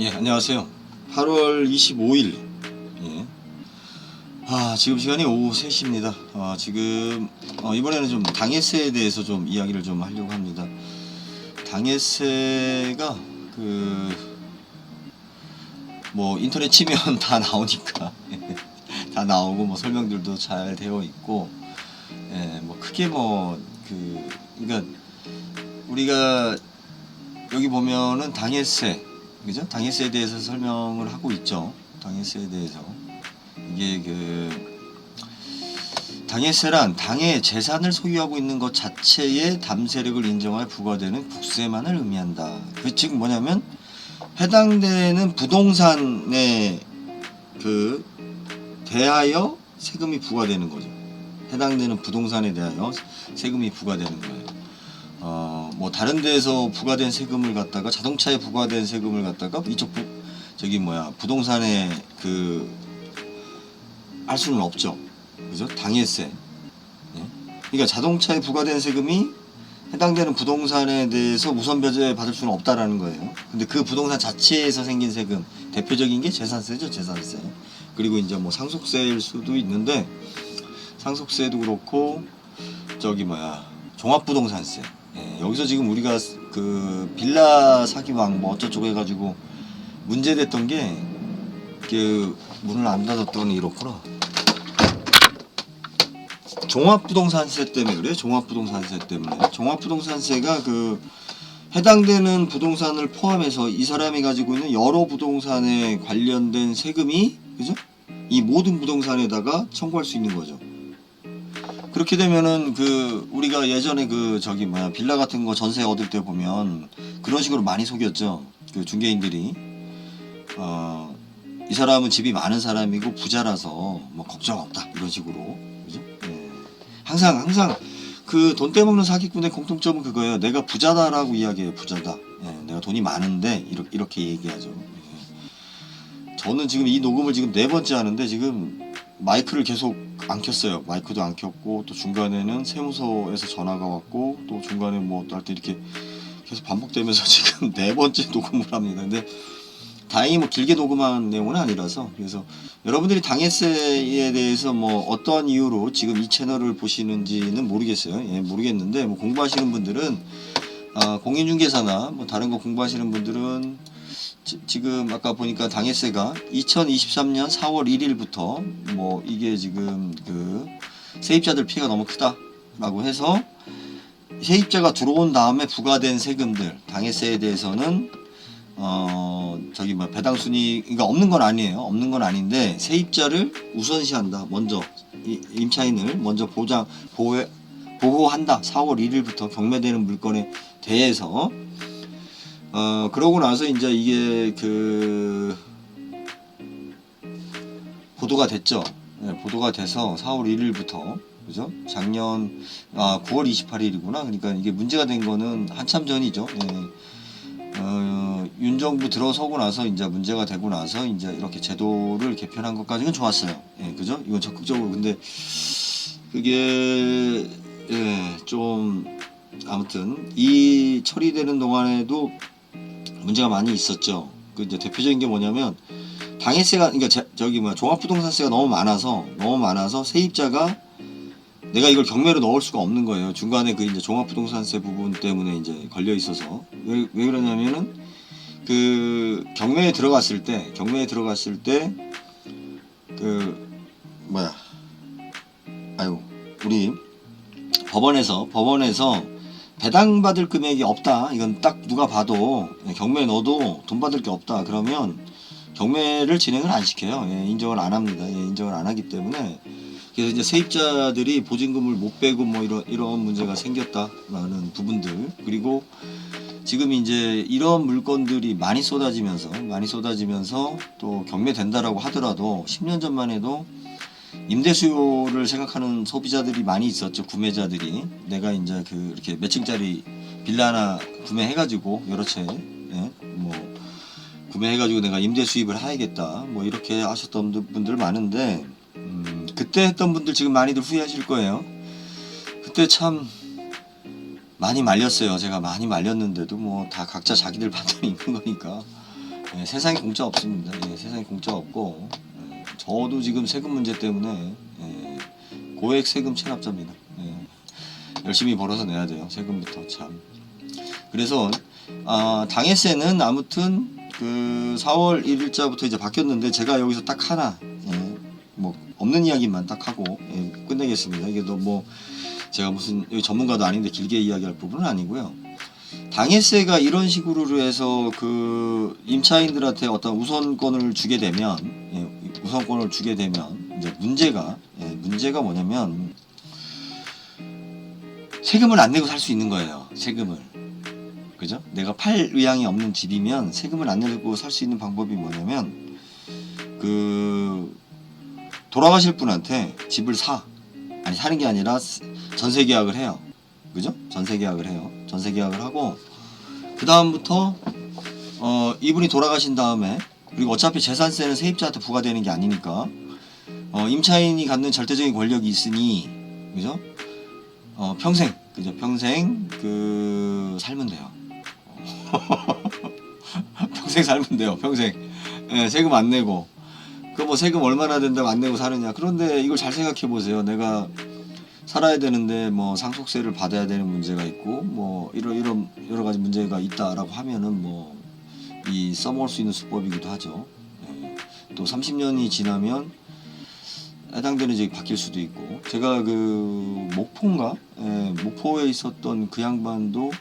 예, 안녕하세요. 8월 25일. 예. 지금 시간이 오후 3시입니다. 지금, 이번에는 좀 당해세에 대해서 좀 이야기를 좀 하려고 합니다. 당해세가, 인터넷 치면 다 나오니까. 다 나오고, 설명들도 잘 되어 있고, 크게 그러니까, 우리가 여기 보면은 당해세, 그죠? 당해세에 대해서 설명을 하고 있죠. 당해세에 대해서. 이게 당해세란 당의 재산을 소유하고 있는 것 자체에 담세력을 인정하여 부과되는 국세만을 의미한다. 즉 뭐냐면 해당되는 부동산에 대하여 세금이 부과되는 거죠. 해당되는 부동산에 대하여 세금이 부과되는 거예요. 다른 데에서 부과된 세금을 갖다가 자동차에 부과된 세금을 갖다가 이쪽 부동산에 할 수는 없죠. 그죠? 당해세. 예? 그러니까 자동차에 부과된 세금이 해당되는 부동산에 대해서 우선 배제 받을 수는 없다라는 거예요. 근데 그 부동산 자체에서 생긴 세금, 대표적인 게 재산세죠, 재산세. 그리고 이제 상속세일 수도 있는데, 상속세도 그렇고, 종합부동산세. 예, 여기서 지금 우리가 빌라 사기왕 어쩌고저쩌고 해가지고 문제됐던 게 문을 안 닫았더니 이렇구나. 종합부동산세 때문에 그래요. 종합부동산세 때문에. 종합부동산세가 해당되는 부동산을 포함해서 이 사람이 가지고 있는 여러 부동산에 관련된 세금이, 그죠? 이 모든 부동산에다가 청구할 수 있는 거죠. 그렇게 되면은 우리가 예전에 빌라 같은 거 전세 얻을 때 보면 그런 식으로 많이 속였죠. 중개인들이 이 사람은 집이 많은 사람이고 부자라서 걱정 없다 이런 식으로, 그죠? 예. 항상 돈 떼먹는 사기꾼의 공통점은 그거예요. 내가 부자다라고 이야기해요. 부자다. 예, 내가 돈이 많은데 이렇게 얘기하죠. 예. 저는 지금 이 녹음을 지금 4번째 하는데 지금 마이크를 계속 안 켰어요. 마이크도 안 켰고, 또 중간에는 세무서에서 전화가 왔고, 또 중간에 할 때 이렇게 계속 반복되면서 지금 4번째 녹음을 합니다. 근데 다행히 길게 녹음한 내용은 아니라서, 그래서 여러분들이 당해세에 대해서 어떠한 이유로 지금 이 채널을 보시는지는 모르겠어요. 예, 모르겠는데 공부하시는 분들은 공인중개사나 다른 거 공부하시는 분들은 지금 아까 보니까 당해세가 2023년 4월 1일부터 이게 지금 세입자들 피해가 너무 크다라고 해서 세입자가 들어온 다음에 부과된 세금들 당해세에 대해서는 배당순위 그러니까 없는 건 아니에요. 없는 건 아닌데 세입자를 우선시한다. 먼저 임차인을 먼저 보호한다. 4월 1일부터 경매되는 물건에 대해서 그러고 나서 이제 이게 보도가 됐죠. 네, 보도가 돼서 4월 1일부터, 그죠? 작년 9월 28일이구나. 그러니까 이게 문제가 된 거는 한참 전이죠. 예. 윤 정부 들어서고 나서 이제 문제가 되고 나서 이제 이렇게 제도를 개편한 것까지는 좋았어요. 예, 그죠? 이건 적극적으로. 근데 그게 좀 아무튼 이 처리되는 동안에도 문제가 많이 있었죠. 이제 대표적인 게 뭐냐면 당해세가 종합부동산세가 너무 많아서 세입자가 내가 이걸 경매로 넣을 수가 없는 거예요. 중간에 이제 종합부동산세 부분 때문에 이제 걸려 있어서 왜 그러냐면은 경매에 들어갔을 때 우리 법원에서 배당받을 금액이 없다. 이건 딱 누가 봐도 경매에 넣어도 돈 받을 게 없다. 그러면 경매를 진행을 안 시켜요. 예, 인정을 안 합니다. 예, 인정을 안 하기 때문에 그래서 이제 세입자들이 보증금을 못 빼고 이런 문제가 생겼다라는 부분들, 그리고 지금 이제 이런 물건들이 많이 쏟아지면서 또 경매된다라고 하더라도 10년 전만 해도 임대 수요를 생각하는 소비자들이 많이 있었죠. 구매자들이 내가 이제 이렇게 몇 층짜리 빌라 하나 구매해가지고 여러 채 구매해가지고 내가 임대 수입을 해야겠다 이렇게 하셨던 분들 많은데 그때 했던 분들 지금 많이들 후회하실 거예요. 그때 참 많이 말렸어요. 제가 많이 말렸는데도 다 각자 자기들 판단이 있는 거니까 예, 세상에 공짜 없습니다. 예, 세상에 공짜 없고 저도 지금 세금 문제 때문에 고액 세금 체납자입니다. 열심히 벌어서 내야 돼요. 세금부터 참. 그래서 당해세는 아무튼 그 4월 1일자부터 이제 바뀌었는데 제가 여기서 딱 하나 뭐 없는 이야기만 딱 하고 끝내겠습니다. 이게 뭐 제가 무슨 여기 전문가도 아닌데 길게 이야기할 부분은 아니고요. 당해세가 이런 식으로 해서 그 임차인들한테 어떤 우선권을 주게 되면 이제 문제가 뭐냐면 세금을 안 내고 살 수 있는 거예요. 세금을. 그죠? 내가 팔 의향이 없는 집이면 세금을 안 내고 살 수 있는 방법이 뭐냐면 그 돌아가실 분한테 집을 사는 게 아니라 전세 계약을 해요. 그죠? 전세 계약을 해요. 전세 계약을 하고 그 다음부터 이분이 돌아가신 다음에 그리고 어차피 재산세는 세입자한테 부과되는 게 아니니까 임차인이 갖는 절대적인 권력이 있으니 그죠? 평생 그 살면 돼요. 평생 살면 돼요. 평생. 세금 안 내고. 그 뭐 세금 얼마나 된다고 안 내고 사느냐. 그런데 이걸 잘 생각해 보세요. 내가 살아야 되는데 뭐 상속세를 받아야 되는 문제가 있고 뭐 이런 여러 가지 문제가 있다라고 하면은 뭐 이 써먹을 수 있는 수법이기도 하죠. 또 30년이 지나면 해당되는 지역이 바뀔 수도 있고 제가 그 목포에 있었던 그 양반도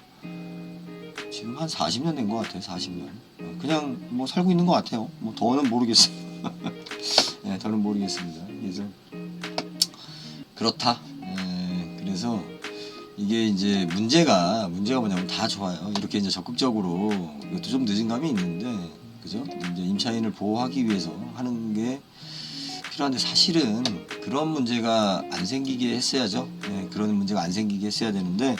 지금 한 40년 된 것 같아요. 40년. 그냥 뭐 살고 있는 것 같아요. 뭐 더는 모르겠어요. 더는 모르겠습니다. 그래서 그렇다. 그래서 이게 이제 문제가 뭐냐면 다 좋아요. 이렇게 이제 적극적으로 이것도 좀 늦은 감이 있는데 그죠? 이제 임차인을 보호하기 위해서 하는 게 필요한데 사실은 그런 문제가 안 생기게 했어야죠. 그런 문제가 안 생기게 했어야 되는데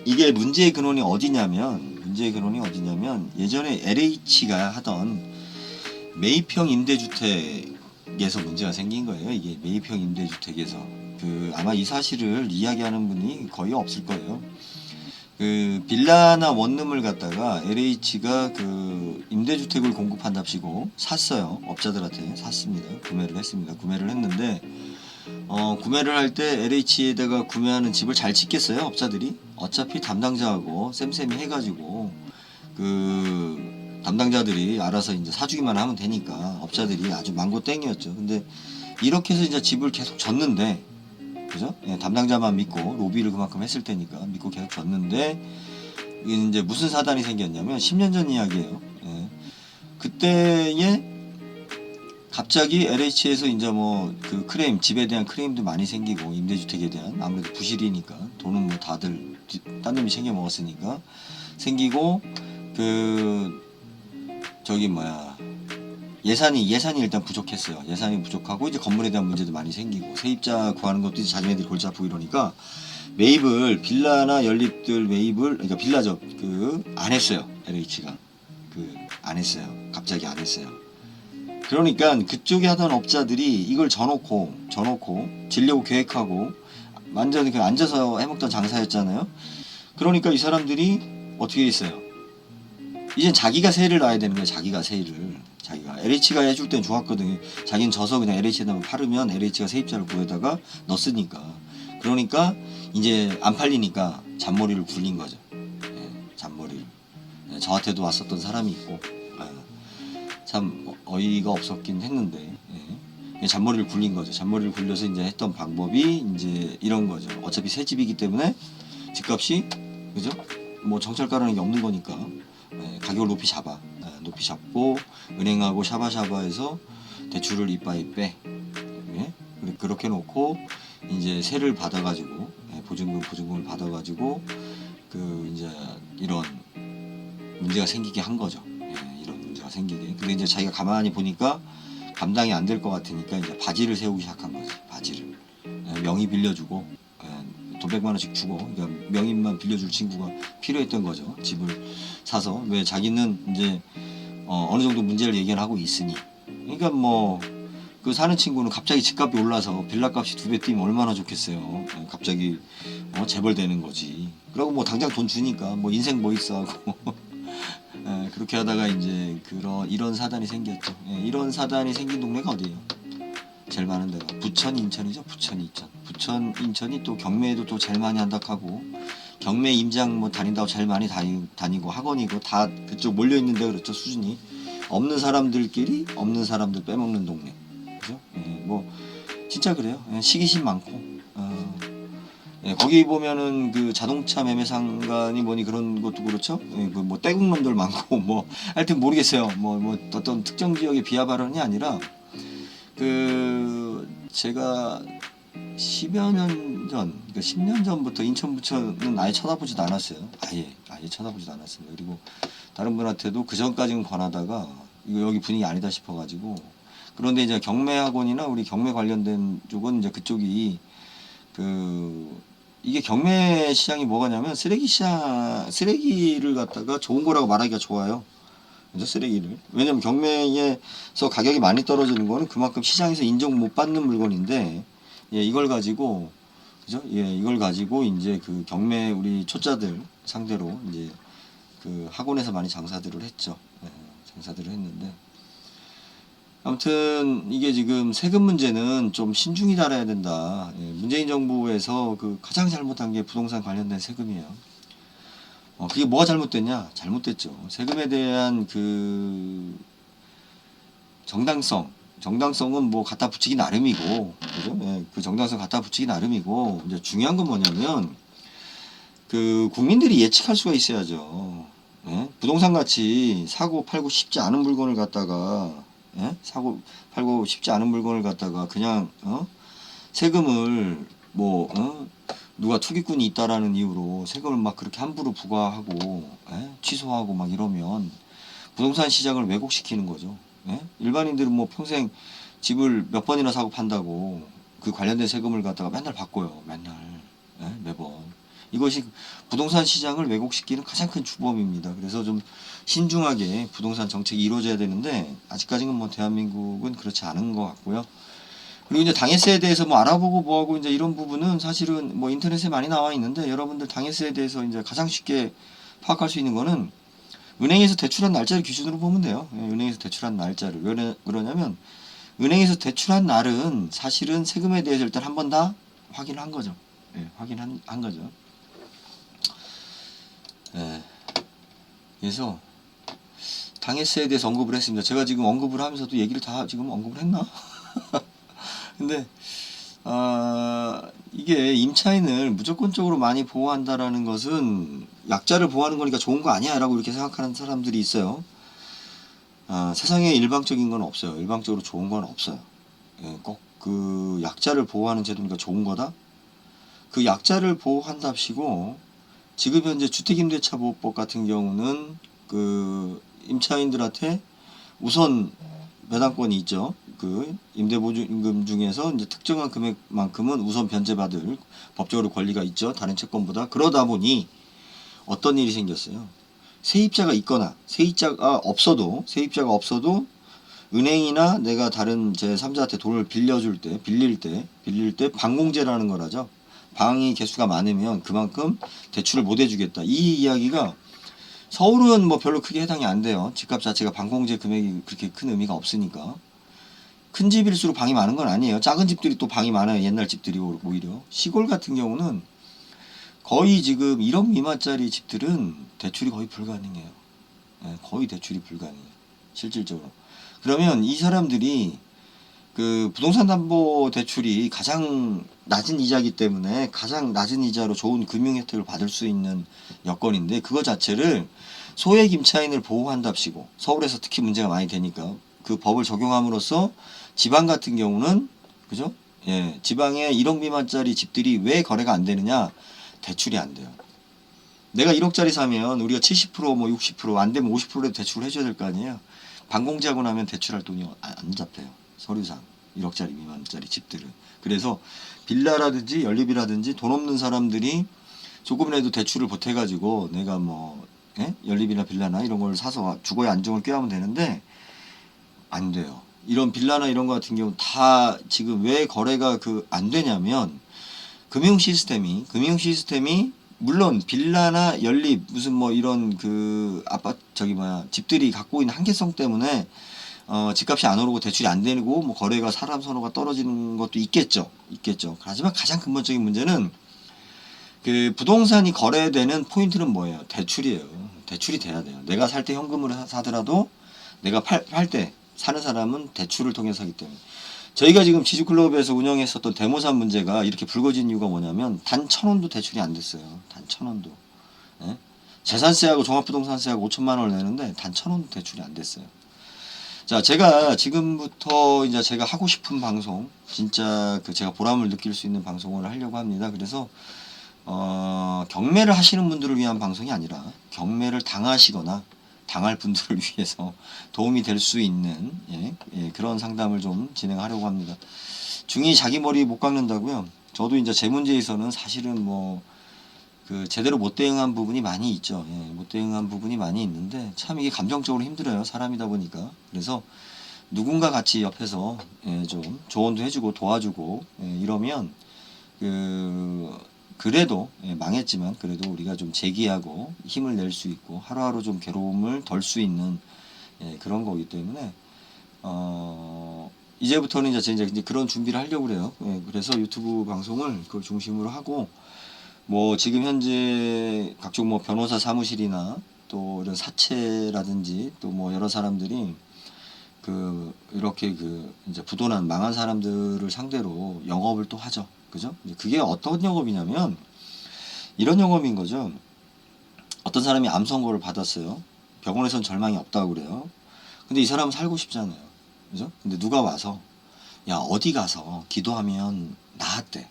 이게 문제의 근원이 어디냐면 예전에 LH가 하던 매입형 임대주택에서 문제가 생긴 거예요. 이게 매입형 임대주택에서 아마 이 사실을 이야기하는 분이 거의 없을 거예요. 그 빌라나 원룸을 갖다가 LH가 그 임대주택을 공급한답시고 샀어요. 업자들한테 샀습니다. 구매를 했는데 구매를 할 때 LH에다가 구매하는 집을 잘 짓겠어요. 업자들이 어차피 담당자하고 쌤쌤이 해가지고 그 담당자들이 알아서 이제 사주기만 하면 되니까 업자들이 아주 망고땡이었죠. 근데 이렇게 해서 이제 집을 계속 졌는데 그죠? 담당자만 믿고 로비를 그만큼 했을 테니까 믿고 계속 줬는데 이제 무슨 사단이 생겼냐면 10년 전 이야기예요. 그때에 갑자기 LH에서 이제 뭐 그 크레임 집에 대한 크레임도 많이 생기고 임대주택에 대한 아무래도 부실이니까 돈은 뭐 다들 딴 놈이 챙겨 먹었으니까 생기고 그 저기 뭐야 예산이 일단 부족했어요. 예산이 부족하고 이제 건물에 대한 문제도 많이 생기고 세입자 구하는 것도 이제 자기네들이 골치 아프고 이러니까 매입을 빌라나 연립들 매입을 그러니까 빌라죠. 안 했어요. LH가 안 했어요. 갑자기 안 했어요. 그러니까 그쪽에 하던 업자들이 이걸 져놓고 지려고 계획하고 완전히 앉아서 해먹던 장사였잖아요. 그러니까 이 사람들이 어떻게 했어요? 이제 자기가 세를 놔야 되는 거예요. 자기가 LH가 해줄 땐 좋았거든요. 자기는 져서 그냥 LH에다 팔으면 LH가 세입자를 구해다가 넣었으니까. 그러니까 이제 안 팔리니까 잔머리를 굴린 거죠. 잔머리를. 저한테도 왔었던 사람이 있고 참 어이가 없었긴 했는데 잔머리를 굴린 거죠. 잔머리를 굴려서 이제 했던 방법이 이제 이런 거죠. 어차피 새 집이기 때문에 집값이 그죠? 뭐 정찰가라는 게 없는 거니까 가격을 높이 잡고 은행하고 샤바샤바해서 대출을 이빠이 빼 그렇게 놓고 이제 세를 받아가지고 보증금을 받아가지고 이제 이런 문제가 생기게 한 거죠. 이런 문제가 생기게. 근데 이제 자기가 가만히 보니까 감당이 안 될 것 같으니까 이제 바지를 세우기 시작한 거지. 바지를 명의 빌려주고 돈 100만 원씩 주고 그러니까 명의만 빌려줄 친구가 필요했던 거죠. 집을 사서 왜 자기는 이제 어느 정도 문제를 얘기를 하고 있으니 그러니까 뭐 그 사는 친구는 갑자기 집값이 올라서 빌라값이 2배 뛰면 얼마나 좋겠어요. 갑자기 재벌되는 거지. 그리고 뭐 당장 돈 주니까 뭐 인생 뭐 있어 하고 그렇게 하다가 이제 이런 사단이 생겼죠. 예, 이런 사단이 생긴 동네가 어디예요? 제일 많은 데가 부천, 인천이죠. 부천, 인천. 부천, 인천이 또 경매에도 또 제일 많이 한다고 하고 경매 임장 뭐 다닌다고 제일 많이 다니고 학원이고 다 그쪽 몰려 있는데 그렇죠. 수준이 없는 사람들끼리 없는 사람들 빼먹는 동네. 그죠? 예, 뭐 진짜 그래요. 예, 시기심 많고. 예, 거기 보면은 그 자동차 매매 상관이 뭐니 그런 것도 그렇죠. 예, 그뭐 떼국놈들 많고 뭐 하여튼 모르겠어요. 뭐 어떤 특정 지역의 비하 발언이 아니라 그 제가 10여 년 전, 그러니까 10년 전부터 인천 부천은 아예 쳐다보지도 않았어요. 아예 쳐다보지도 않았습니다. 그리고 다른 분한테도 그 전까지는 권하다가 이거 여기 분위기 아니다 싶어가지고 그런데 이제 경매 학원이나 우리 경매 관련된 쪽은 이제 그쪽이 이게 경매 시장이 뭐가냐면 쓰레기를 갖다가 좋은 거라고 말하기가 좋아요. 그죠? 쓰레기를. 왜냐면 경매에서 가격이 많이 떨어지는 거는 그만큼 시장에서 인정 못 받는 물건인데, 예, 이걸 가지고, 그죠? 예, 이걸 가지고 이제 그 경매 우리 초짜들 상대로 이제 그 학원에서 많이 장사들을 했죠. 예, 장사들을 했는데. 아무튼 이게 지금 세금 문제는 좀 신중히 다뤄야 된다. 예, 문재인 정부에서 그 가장 잘못한 게 부동산 관련된 세금이에요. 그게 뭐가 잘못됐냐? 잘못됐죠. 세금에 대한 그 정당성은 뭐 갖다 붙이기 나름이고, 그죠? 예, 그 정당성 갖다 붙이기 나름이고, 이제 중요한 건 뭐냐면 그 국민들이 예측할 수가 있어야죠. 예? 부동산 같이 사고 팔고 쉽지 않은 물건을 갖다가 예? 사고 팔고 쉽지 않은 물건을 갖다가 그냥 세금을 누가 투기꾼이 있다라는 이유로 세금을 막 그렇게 함부로 부과하고 취소하고 막 이러면 부동산 시장을 왜곡시키는 거죠. 예? 일반인들은 뭐 평생 집을 몇 번이나 사고 판다고 그 관련된 세금을 갖다가 맨날 바꿔요. 맨날 매번. 이것이 부동산 시장을 왜곡시키는 가장 큰 주범입니다. 그래서 좀 신중하게 부동산 정책이 이루어져야 되는데 아직까지는 뭐 대한민국은 그렇지 않은 것 같고요. 그리고 이제 당해세에 대해서 뭐 알아보고 뭐하고 이제 이런 부분은 사실은 뭐 인터넷에 많이 나와 있는데 여러분들 당해세에 대해서 이제 가장 쉽게 파악할 수 있는 거는 은행에서 대출한 날짜를 기준으로 보면 돼요. 예, 은행에서 대출한 날짜를. 왜 그러냐면 은행에서 대출한 날은 사실은 세금에 대해서 일단 한 번 다 확인한 거죠. 예, 확인한 거죠. 예. 그래서 당해세에 대해서 언급을 했습니다. 제가 지금 언급을 하면서도 얘기를 다 지금 언급을 했나? 근데 이게 임차인을 무조건적으로 많이 보호한다라는 것은 약자를 보호하는 거니까 좋은 거 아니야 라고 이렇게 생각하는 사람들이 있어요. 세상에 일방적인 건 없어요. 일방적으로 좋은 건 없어요. 예, 꼭 그 약자를 보호하는 제도니까 좋은 거다. 그 약자를 보호한답시고 지금 현재 주택임대차보호법 같은 경우는 그 임차인들한테 우선 배당권이 있죠. 그 임대보증금 중에서 이제 특정한 금액만큼은 우선 변제받을 법적으로 권리가 있죠. 다른 채권보다. 그러다 보니 어떤 일이 생겼어요. 세입자가 있거나 세입자가 없어도 은행이나 내가 다른 제3자한테 돈을 빌릴 때 방공제라는 걸 하죠. 방이 개수가 많으면 그만큼 대출을 못 해주겠다. 이 이야기가 서울은 뭐 별로 크게 해당이 안 돼요. 집값 자체가 방공제 금액이 그렇게 큰 의미가 없으니까. 큰 집일수록 방이 많은 건 아니에요. 작은 집들이 또 방이 많아요. 옛날 집들이 오히려. 시골 같은 경우는 거의 지금 1억 미만짜리 집들은 대출이 거의 불가능해요. 예, 거의 대출이 불가능해요. 실질적으로. 그러면 이 사람들이 그 부동산 담보 대출이 가장 낮은 이자이기 때문에 가장 낮은 이자로 좋은 금융 혜택을 받을 수 있는 여건인데 그거 자체를 소액 임차인을 보호한답시고 서울에서 특히 문제가 많이 되니까 그 법을 적용함으로써 지방 같은 경우는 그죠? 예, 지방에 1억 미만짜리 집들이 왜 거래가 안 되느냐? 대출이 안 돼요. 내가 1억짜리 사면 우리가 70%뭐 60%안 되면 50%라도 대출을 해줘야 될 거 아니에요. 반공제하고 나면 대출할 돈이 안 잡혀요. 서류상 1억짜리 미만짜리 집들은. 그래서 빌라라든지 연립이라든지 돈 없는 사람들이 조금이라도 대출을 보태가지고 내가 뭐 연립이나 빌라나 이런 걸 사서 주거의 안정을 꾀하면 되는데 안 돼요. 이런 빌라나 이런 거 같은 경우 다 지금 왜 거래가 안 되냐면 금융 시스템이 물론 빌라나 연립 무슨 뭐 이런 그 아파트 집들이 갖고 있는 한계성 때문에 집값이 안 오르고 대출이 안 되고 뭐 거래가 사람 선호가 떨어지는 것도 있겠죠. 하지만 가장 근본적인 문제는 그 부동산이 거래되는 포인트는 뭐예요? 대출이에요. 대출이 돼야 돼요. 내가 살 때 현금으로 사더라도 내가 팔 때 사는 사람은 대출을 통해서 사기 때문에 저희가 지금 지주클럽에서 운영했었던 데모산 문제가 이렇게 불거진 이유가 뭐냐면 단 1,000원도 대출이 안 됐어요. 단 1,000원도. 예? 재산세하고 종합부동산세하고 5천만 원을 내는데 단 1,000원도 대출이 안 됐어요. 자, 제가 지금부터 이제 제가 하고 싶은 방송, 진짜 그 제가 보람을 느낄 수 있는 방송을 하려고 합니다. 그래서 경매를 하시는 분들을 위한 방송이 아니라 경매를 당하시거나 당할 분들을 위해서 도움이 될 수 있는 그런 상담을 좀 진행하려고 합니다. 중이 자기 머리 못 깎는다고요? 저도 이제 제 문제에서는 사실은 뭐 그 제대로 못 대응한 부분이 많이 있죠. 못 대응한 부분이 많이 있는데 참 이게 감정적으로 힘들어요. 사람이다 보니까. 그래서 누군가 같이 옆에서 좀 조언도 해주고 도와주고 이러면 그래도 망했지만 그래도 우리가 좀 재기하고 힘을 낼 수 있고 하루하루 좀 괴로움을 덜 수 있는 그런 거기 때문에 이제부터는 이제 그런 준비를 하려고 그래요. 그래서 유튜브 방송을 그걸 중심으로 하고 뭐 지금 현재 각종 뭐 변호사 사무실이나 또 이런 사채라든지 또 뭐 여러 사람들이 이렇게 이제 부도난 망한 사람들을 상대로 영업을 또 하죠. 그죠? 그게 어떤 영업이냐면 이런 영업인 거죠. 어떤 사람이 암 선고를 받았어요. 병원에선 절망이 없다고 그래요. 근데 이 사람은 살고 싶잖아요. 그죠? 근데 누가 와서 야 어디 가서 기도하면 나았대.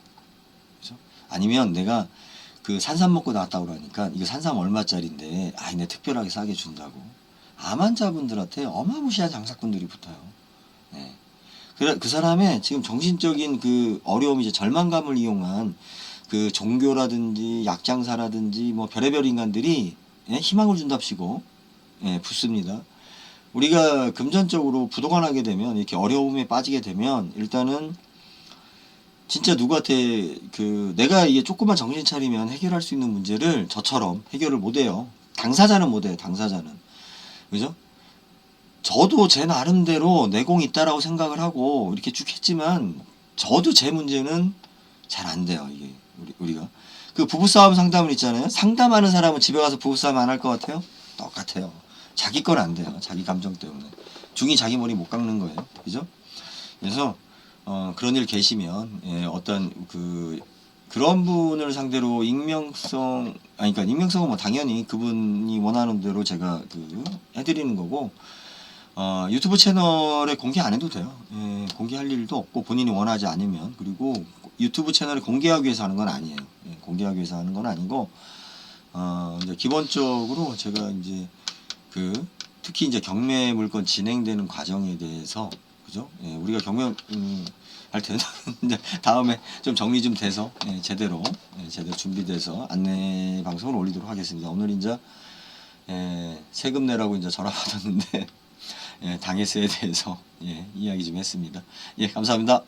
그죠? 아니면 내가 그 산삼 먹고 나왔다고 그러니까 이거 산삼 얼마짜리인데 내 특별하게 싸게 준다고. 암 환자분들한테 어마무시한 장사꾼들이 붙어요. 네. 그 사람의 지금 정신적인 그 어려움, 이제 절망감을 이용한 그 종교라든지 약장사라든지 뭐 별의별 인간들이 희망을 준답시고 붙습니다. 우리가 금전적으로 부도가 나게 되면 이렇게 어려움에 빠지게 되면 일단은 진짜 누구한테 내가 이게 조금만 정신 차리면 해결할 수 있는 문제를 저처럼 해결을 못해요. 당사자는 못해요. 당사자는. 그죠? 저도 제 나름대로 내공이 있다라고 생각을 하고 이렇게 쭉 했지만 저도 제 문제는 잘 안 돼요. 이게 우리가 그 부부싸움 상담을 있잖아요. 상담하는 사람은 집에 가서 부부싸움 안 할 것 같아요? 똑같아요. 자기 건 안 돼요. 자기 감정 때문에. 중이 자기 머리 못 깎는 거예요. 그죠? 그래서 그런 일 계시면 어떤 그런 분을 상대로 그러니까 익명성은 뭐 당연히 그분이 원하는 대로 제가 해드리는 거고 유튜브 채널에 공개 안 해도 돼요. 공개할 일도 없고 본인이 원하지 않으면. 그리고 유튜브 채널에 공개하기 위해서 하는 건 아니에요. 공개하기 위해서 하는 건 아니고 이제 기본적으로 제가 이제 특히 이제 경매 물건 진행되는 과정에 대해서 그죠? 우리가 경매 할 때는 이제 다음에 좀 정리 좀 돼서 제대로 준비돼서 안내 방송을 올리도록 하겠습니다. 오늘 이제 세금 내라고 이제 전화 받았는데 당해세에 대해서 이야기 좀 했습니다. 감사합니다.